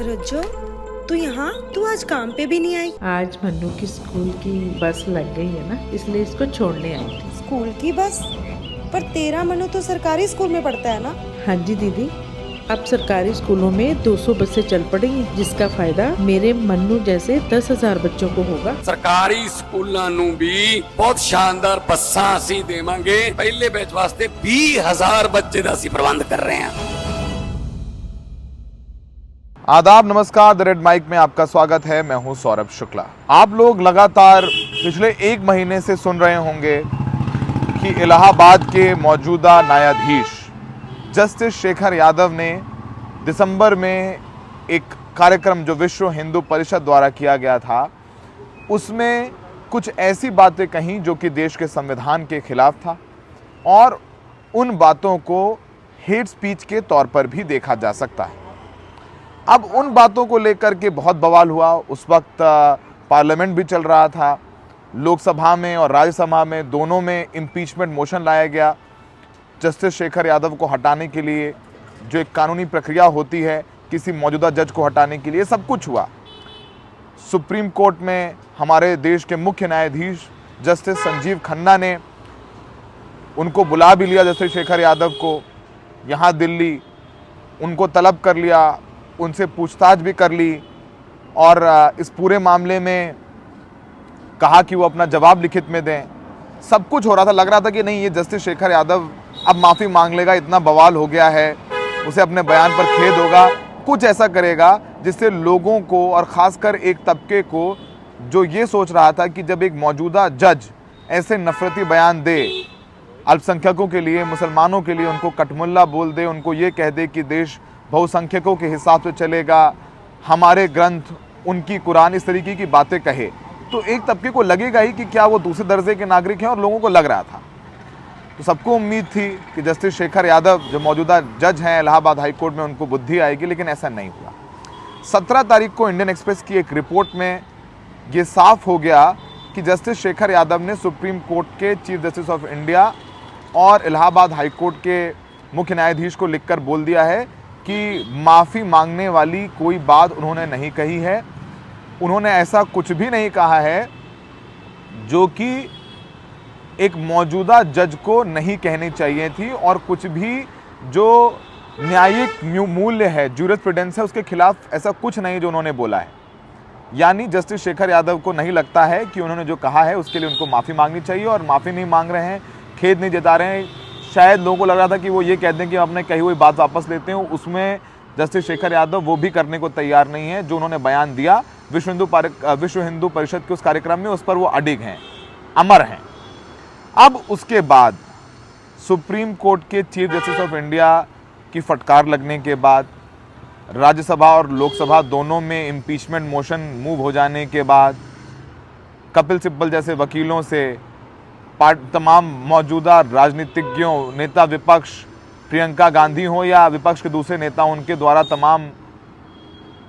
रज्जो, तू यहाँ? तू आज काम पे भी नहीं आई? आज मन्नू की स्कूल की बस लग गई है ना, इसलिए इसको छोड़ने आई थी। स्कूल की बस? पर तेरा मन्नू तो सरकारी स्कूल में पढ़ता है ना? हाँ जी दीदी, अब सरकारी स्कूलों में 200 बसें चल पड़ी हैं, जिसका फायदा मेरे मन्नू जैसे 10,000 बच्चों को होगा। सरकारी स्कूलों ਨੂੰ भी बहुत शानदार बसां ਅਸੀਂ ਦੇਵਾਂਗੇ। पहले बैच वास्ते 20,000 बच्चे ਦਾ ਅਸੀਂ प्रबंध कर रहे हैं। आदाब, नमस्कार। द रेड माइक में आपका स्वागत है। मैं हूं सौरभ शुक्ला। आप लोग लगातार पिछले एक महीने से सुन रहे होंगे कि इलाहाबाद के मौजूदा न्यायाधीश जस्टिस शेखर यादव ने दिसंबर में एक कार्यक्रम जो विश्व हिंदू परिषद द्वारा किया गया था, उसमें कुछ ऐसी बातें कहीं जो कि देश के संविधान के खिलाफ था, और उन बातों को हेट स्पीच के तौर पर भी देखा जा सकता है। अब उन बातों को लेकर के बहुत बवाल हुआ। उस वक्त पार्लियामेंट भी चल रहा था, लोकसभा में और राज्यसभा में दोनों में इम्पीचमेंट मोशन लाया गया जस्टिस शेखर यादव को हटाने के लिए, जो एक कानूनी प्रक्रिया होती है किसी मौजूदा जज को हटाने के लिए। सब कुछ हुआ। सुप्रीम कोर्ट में हमारे देश के मुख्य न्यायाधीश जस्टिस संजीव खन्ना ने उनको बुला भी लिया, जस्टिस शेखर यादव को, यहाँ दिल्ली। उनको तलब कर लिया, उनसे पूछताछ भी कर ली, और इस पूरे मामले में कहा कि वो अपना जवाब लिखित में दें। सब कुछ हो रहा था। लग रहा था कि नहीं, ये जस्टिस शेखर यादव अब माफ़ी मांग लेगा, इतना बवाल हो गया है, उसे अपने बयान पर खेद होगा, कुछ ऐसा करेगा जिससे लोगों को और ख़ासकर एक तबके को जो ये सोच रहा था कि जब एक मौजूदा जज ऐसे नफरती बयान दे अल्पसंख्यकों के लिए, मुसलमानों के लिए, उनको कटमुल्ला बोल दे, उनको ये कह दे कि देश बहुसंख्यकों के हिसाब से चलेगा, हमारे ग्रंथ, उनकी कुरान, इस तरीके की बातें कहे, तो एक तबके को लगेगा ही कि क्या वो दूसरे दर्जे के नागरिक हैं, और लोगों को लग रहा था। तो सबको उम्मीद थी कि जस्टिस शेखर यादव जो मौजूदा जज हैं इलाहाबाद हाई कोर्ट में, उनको बुद्धि आएगी, लेकिन ऐसा नहीं हुआ। 17 तारीख को इंडियन एक्सप्रेस की एक रिपोर्ट में ये साफ हो गया कि जस्टिस शेखर यादव ने सुप्रीम कोर्ट के चीफ जस्टिस ऑफ इंडिया और इलाहाबाद हाई कोर्ट के मुख्य न्यायाधीश को लिखकर बोल दिया है कि माफ़ी मांगने वाली कोई बात उन्होंने नहीं कही है। उन्होंने ऐसा कुछ भी नहीं कहा है जो कि एक मौजूदा जज को नहीं कहनी चाहिए थी, और कुछ भी जो न्यायिक मूल्य है, ज्यूरिस्प्रूडेंस है, उसके खिलाफ ऐसा कुछ नहीं जो उन्होंने बोला है। यानी जस्टिस शेखर यादव को नहीं लगता है कि उन्होंने जो कहा है उसके लिए उनको माफ़ी मांगनी चाहिए, और माफ़ी नहीं मांग रहे हैं, खेद नहीं जता रहे हैं। शायद लोगों को लग रहा था कि वो ये कह दें कि अपने कही हुई बात वापस लेते हैं। उसमें जस्टिस शेखर यादव वो भी करने को तैयार नहीं है। जो उन्होंने बयान दिया विश्व हिंदू परिषद के उस कार्यक्रम में, उस पर वो अडिग हैं, अमर हैं। अब उसके बाद सुप्रीम कोर्ट के चीफ जस्टिस ऑफ इंडिया की फटकार लगने के बाद, राज्यसभा और लोकसभा दोनों में इम्पीचमेंट मोशन मूव हो जाने के बाद, कपिल सिब्बल जैसे वकीलों से तमाम मौजूदा राजनीतिज्ञों, नेता विपक्ष, प्रियंका गांधी हो या विपक्ष के दूसरे नेता, उनके द्वारा तमाम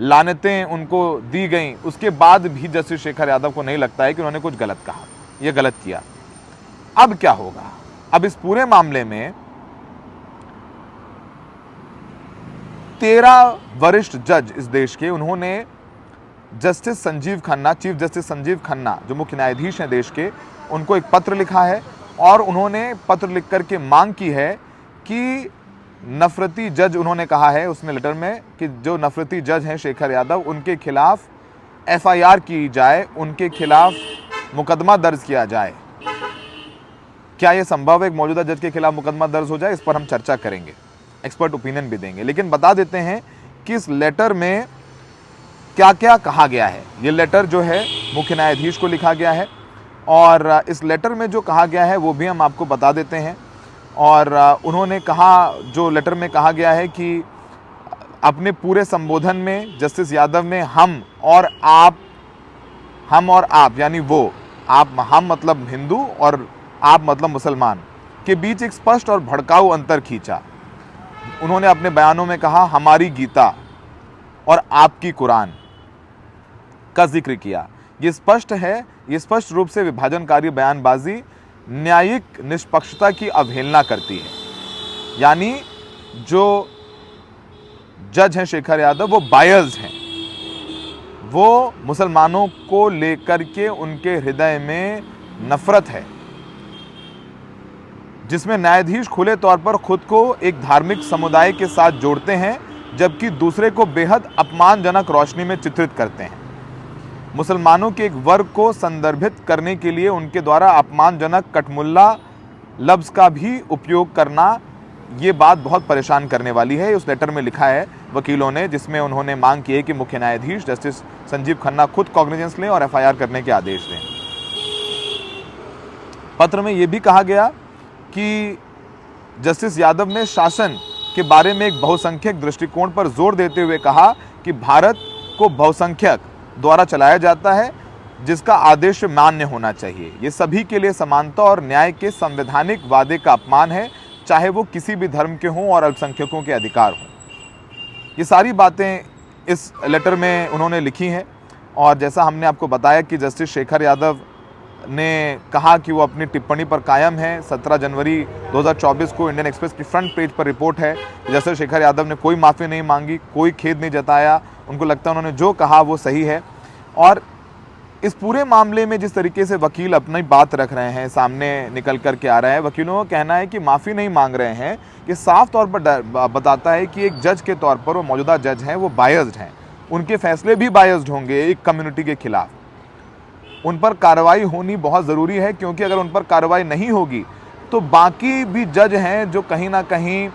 लानतें उनको दी गई। उसके बाद भी जस्टिस शेखर यादव को नहीं लगता है कि उन्होंने कुछ गलत कहा या गलत किया। अब क्या होगा? अब इस पूरे मामले में 13 वरिष्ठ जज इस देश के, उन्होंने justice Sanjeev Khanna, chief justice Sanjeev Khanna जो मुख्य न्यायाधीश हैं देश के, उनको एक पत्र लिखा है, और उन्होंने पत्र लिख करके मांग की है कि नफरती जज, उन्होंने कहा है उसमें लेटर में कि जो नफरती जज हैं शेखर यादव, उनके खिलाफ FIR की जाए, उनके खिलाफ मुकदमा दर्ज किया जाए। क्या यह संभव है एक मौजूदा जज के खिलाफ मुकदमा दर्ज हो जाए? इस पर हम चर्चा करेंगे, एक्सपर्ट ओपिनियन भी देंगे, लेकिन बता देते हैं कि इस लेटर में क्या क्या कहा गया है। ये लेटर जो है मुख्य न्यायाधीश को लिखा गया है, और इस लेटर में जो कहा गया है वो भी हम आपको बता देते हैं। और उन्होंने कहा, जो लेटर में कहा गया है कि अपने पूरे संबोधन में जस्टिस यादव ने हम और आप यानी वो, हम मतलब हिंदू और आप मतलब मुसलमान के बीच एक स्पष्ट और भड़काऊ अंतर खींचा। उन्होंने अपने बयानों में कहा हमारी गीता और आपकी कुरान का जिक्र किया। ये स्पष्ट है, ये स्पष्ट रूप से विभाजनकारी बयानबाजी न्यायिक निष्पक्षता की अवहेलना करती है। यानी जो जज हैं शेखर यादव वो बायस्ड हैं, वो मुसलमानों को लेकर के उनके हृदय में नफरत है, जिसमें न्यायाधीश खुले तौर पर खुद को एक धार्मिक समुदाय के साथ जोड़ते हैं जबकि दूसरे को बेहद अपमानजनक रोशनी में चित्रित करते हैं। मुसलमानों के एक वर्ग को संदर्भित करने के लिए उनके द्वारा अपमानजनक कटमुल्ला लफ्ज़ का भी उपयोग करना, ये बात बहुत परेशान करने वाली है। उस लेटर में लिखा है वकीलों ने, जिसमें उन्होंने मांग की है कि मुख्य न्यायाधीश जस्टिस संजीव खन्ना खुद कॉग्निजेंस लें और एफआईआर करने के आदेश दें। पत्र में यह भी कहा गया कि जस्टिस यादव ने शासन के बारे में एक बहुसंख्यक दृष्टिकोण पर जोर देते हुए कहा कि भारत को बहुसंख्यक द्वारा चलाया जाता है, जिसका आदेश मान्य होना चाहिए। ये सभी के लिए समानता और न्याय के संवैधानिक वादे का अपमान है, चाहे वो किसी भी धर्म के हों और अल्पसंख्यकों के अधिकार हों। ये सारी बातें इस लेटर में उन्होंने लिखी हैं। और जैसा हमने आपको बताया कि जस्टिस शेखर यादव ने कहा कि वो अपनी टिप्पणी पर कायम है। 17 जनवरी 2024 को इंडियन एक्सप्रेस की फ्रंट पेज पर रिपोर्ट है कि जस्टिस शेखर यादव ने कोई माफ़ी नहीं मांगी, कोई खेद नहीं जताया। उनको लगता है उन्होंने जो कहा वो सही है। और इस पूरे मामले में जिस तरीके से वकील अपनी बात रख रहे हैं, सामने निकल कर के आ रहा है, वकीलों का कहना है कि माफ़ी नहीं मांग रहे हैं, ये साफ तौर पर बताता है कि एक जज के तौर पर, वो मौजूदा जज हैं, वो बायस्ड हैं। उनके फैसले भी बायस्ड होंगे एक कम्युनिटी के खिलाफ। उन पर कार्रवाई होनी बहुत ज़रूरी है, क्योंकि अगर उन पर कार्रवाई नहीं होगी तो बाकी भी जज हैं जो कहीं ना कहीं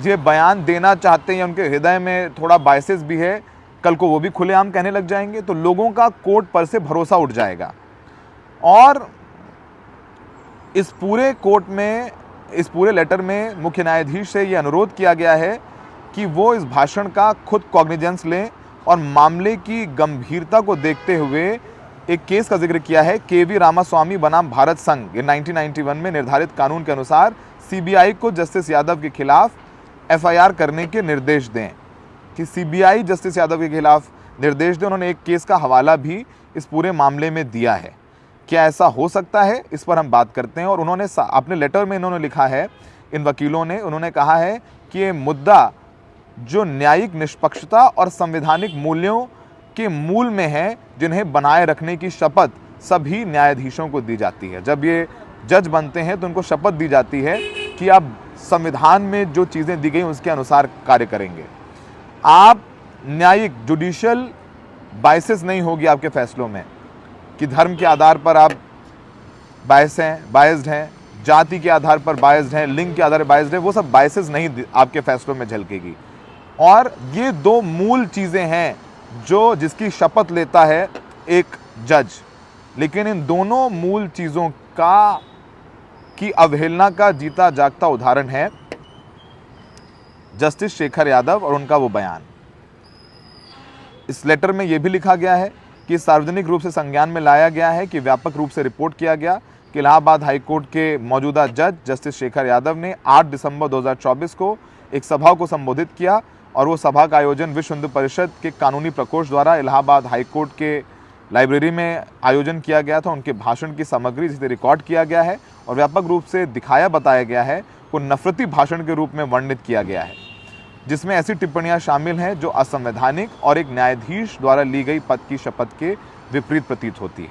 ये बयान देना चाहते हैं या उनके हृदय में थोड़ा बायसेस भी है, कल को वो भी खुलेआम कहने लग जाएंगे, तो लोगों का कोर्ट पर से भरोसा उठ जाएगा। और इस पूरे कोर्ट में, इस पूरे लेटर में मुख्य न्यायाधीश से ये अनुरोध किया गया है कि वो इस भाषण का खुद कॉग्निजेंस लें और मामले की गंभीरता को देखते हुए एक केस का जिक्र किया है, केवी रामास्वामी बनाम भारत संघ। ये 1991 में निर्धारित कानून के अनुसार सीबीआई को जस्टिस यादव के खिलाफ एफआईआर करने के निर्देश दें, कि सीबीआई जस्टिस यादव के खिलाफ निर्देश दें। उन्होंने एक केस का हवाला भी इस पूरे मामले में दिया है। क्या ऐसा हो सकता है, इस पर हम बात करते हैं। और उन्होंने अपने लेटर में इन्होंने लिखा है, इन वकीलों ने, उन्होंने कहा है कि ये मुद्दा जो न्यायिक निष्पक्षता और संवैधानिक मूल्यों के मूल में है, जिन्हें बनाए रखने की शपथ सभी न्यायाधीशों को दी जाती है। जब ये जज बनते हैं तो उनको शपथ दी जाती है कि आप संविधान में जो चीज़ें दी गई उसके अनुसार कार्य करेंगे। आप न्यायिक जुडिशियल बायसेस नहीं होगी आपके फैसलों में, कि धर्म के आधार पर आप बायस्ड हैं, जाति के आधार पर बायस्ड हैं, लिंग के आधार पर बायस्ड हैं, वो सब बायसेस नहीं आपके फैसलों में झलकेगी। और ये दो मूल चीज़ें हैं जो जिसकी शपथ लेता है एक जज, लेकिन इन दोनों मूल चीज़ों की अवहेलना का जीता जागता उदाहरण है जस्टिस शेखर यादव और उनका वो बयान। इस लेटर में यह भी लिखा गया है कि सार्वजनिक रूप से संज्ञान में लाया गया है कि व्यापक रूप से रिपोर्ट किया गया कि इलाहाबाद हाईकोर्ट के मौजूदा जज जस्टिस शेखर यादव ने 8 दिसंबर 2024 को एक सभा को संबोधित किया, और वो सभा का आयोजन विश्व हिंदू परिषद के कानूनी प्रकोष्ठ द्वारा इलाहाबाद हाईकोर्ट के लाइब्रेरी में आयोजन किया गया था। उनके भाषण की सामग्री जिसे रिकॉर्ड किया गया है और व्यापक रूप से दिखाया बताया गया है, को नफरती भाषण के रूप में वर्णित किया गया है, जिसमें ऐसी टिप्पणियां शामिल हैं जो असंवैधानिक और एक न्यायाधीश द्वारा ली गई पद की शपथ के विपरीत प्रतीत होती है।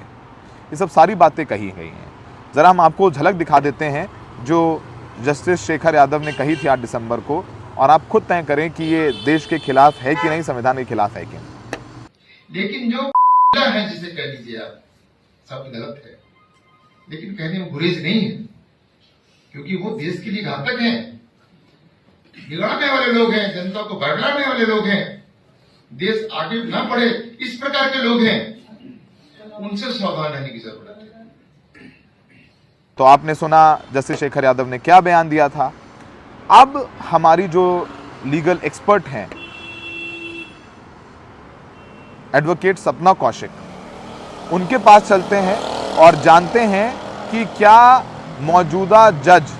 ये सब सारी बातें कही गई हैं। ज़रा हम आपको झलक दिखा देते हैं जो जस्टिस शेखर यादव ने कही थी 8 दिसंबर को, और आप खुद तय करें कि ये देश के खिलाफ है कि नहीं, संविधान के खिलाफ है कि नहीं। लेकिन जो है, जिसे कह लीजिए आप, शब्द गलत है, लेकिन कहने में गुरेज नहीं है, क्योंकि वो देश के लिए घातक हैं, बिगाड़ने वाले लोग हैं, जनता को बरगलाने वाले लोग हैं, देश आगे न बढ़े इस प्रकार के लोग हैं, उनसे सावधान रहने की जरूरत है। तो आपने सुना जस्टिस शेखर यादव ने क्या बयान दिया था। अब हमारी जो लीगल एक्सपर्ट हैं, एडवोकेट सपना कौशिक, उनके पास चलते हैं और जानते हैं कि क्या मौजूदा जज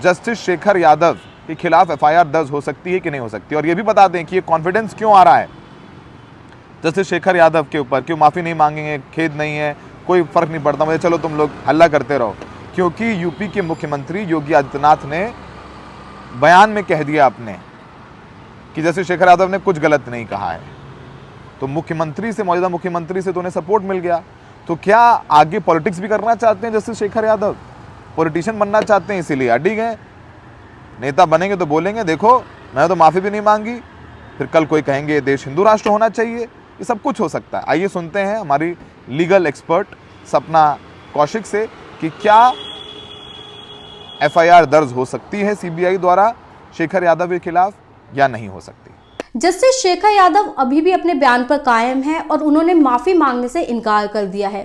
जस्टिस शेखर यादव के खिलाफ एफआईआर दर्ज हो सकती है कि नहीं हो सकती। और ये भी बता दें कि ये कॉन्फिडेंस क्यों आ रहा है जस्टिस शेखर यादव के ऊपर, क्यों माफ़ी नहीं मांगेंगे, खेद नहीं है, कोई फर्क नहीं पड़ता मुझे, चलो तुम लोग हल्ला करते रहो। क्योंकि यूपी के मुख्यमंत्री योगी आदित्यनाथ ने बयान में कह दिया अपने कि जस्टिस शेखर यादव ने कुछ गलत नहीं कहा है। तो मुख्यमंत्री से, मौजूदा मुख्यमंत्री से तो उन्हें सपोर्ट मिल गया। तो क्या आगे पॉलिटिक्स भी करना चाहते हैं जस्टिस शेखर यादव? पॉलिटिशियन बनना चाहते हैं इसीलिए अड़ी गए? नेता बनेंगे तो बोलेंगे देखो मैंने तो माफ़ी भी नहीं मांगी, फिर कल कोई कहेंगे देश हिंदू राष्ट्र होना चाहिए। ये सब कुछ हो सकता है। आइए सुनते हैं हमारी लीगल एक्सपर्ट सपना कौशिक से कि क्या एफआईआर दर्ज हो सकती है सीबीआई द्वारा शेखर यादव के खिलाफ या नहीं हो सकती। जस्टिस शेखर यादव अभी भी अपने बयान पर कायम हैं और उन्होंने माफी मांगने से इनकार कर दिया है।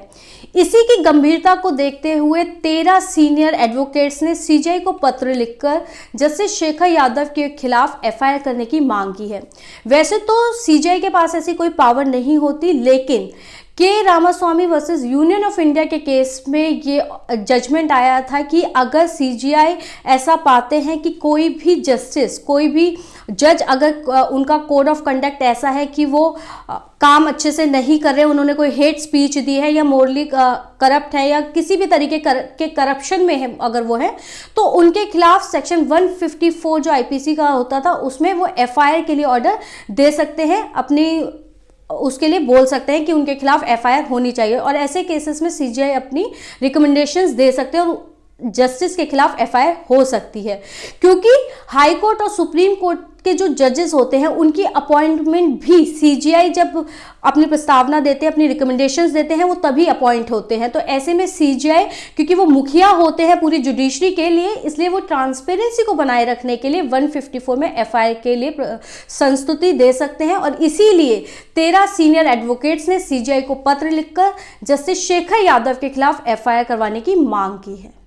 इसी की गंभीरता को देखते हुए 13 सीनियर एडवोकेट्स ने सीजीआई को पत्र लिखकर जस्टिस शेखर यादव के खिलाफ एफआईआर करने की मांग की है। वैसे तो सीजीआई के पास ऐसी कोई पावर नहीं होती, लेकिन K Ramaswamy versus Union of India के केस में ये जजमेंट आया था कि अगर सीजीआई ऐसा पाते हैं कि कोई भी जस्टिस, कोई भी जज, अगर उनका कोड ऑफ कंडक्ट ऐसा है कि वो काम अच्छे से नहीं कर रहे, उन्होंने कोई हेट स्पीच दी है या मोरली करप्ट है या किसी भी तरीके के करप्शन में है अगर वो है, तो उनके खिलाफ सेक्शन 154 जो आईपीसी का होता था उसमें वो एफआईआर के लिए ऑर्डर दे सकते हैं, अपनी उसके लिए बोल सकते हैं कि उनके खिलाफ एफआईआर होनी चाहिए। और ऐसे केसेस में सीजीआई अपनी रिकमेंडेशंस दे सकते हैं और जस्टिस के खिलाफ एफआईआर हो सकती है, क्योंकि हाई कोर्ट और सुप्रीम कोर्ट के जो जजेस होते हैं उनकी अपॉइंटमेंट भी सीजीआई जब अपनी प्रस्तावना देते हैं, अपनी रिकमेंडेशंस देते हैं, वो तभी अपॉइंट होते हैं। तो ऐसे में सीजीआई, क्योंकि वो मुखिया होते हैं पूरी जुडिशरी के लिए, इसलिए वो ट्रांसपेरेंसी को बनाए रखने के लिए 154 में एफआईआर के लिए संस्तुति दे सकते हैं। और इसीलिए 13 सीनियर एडवोकेट्स ने सीजीआई को पत्र लिखकर जस्टिस शेखर यादव के खिलाफ एफआईआर करवाने की मांग की है।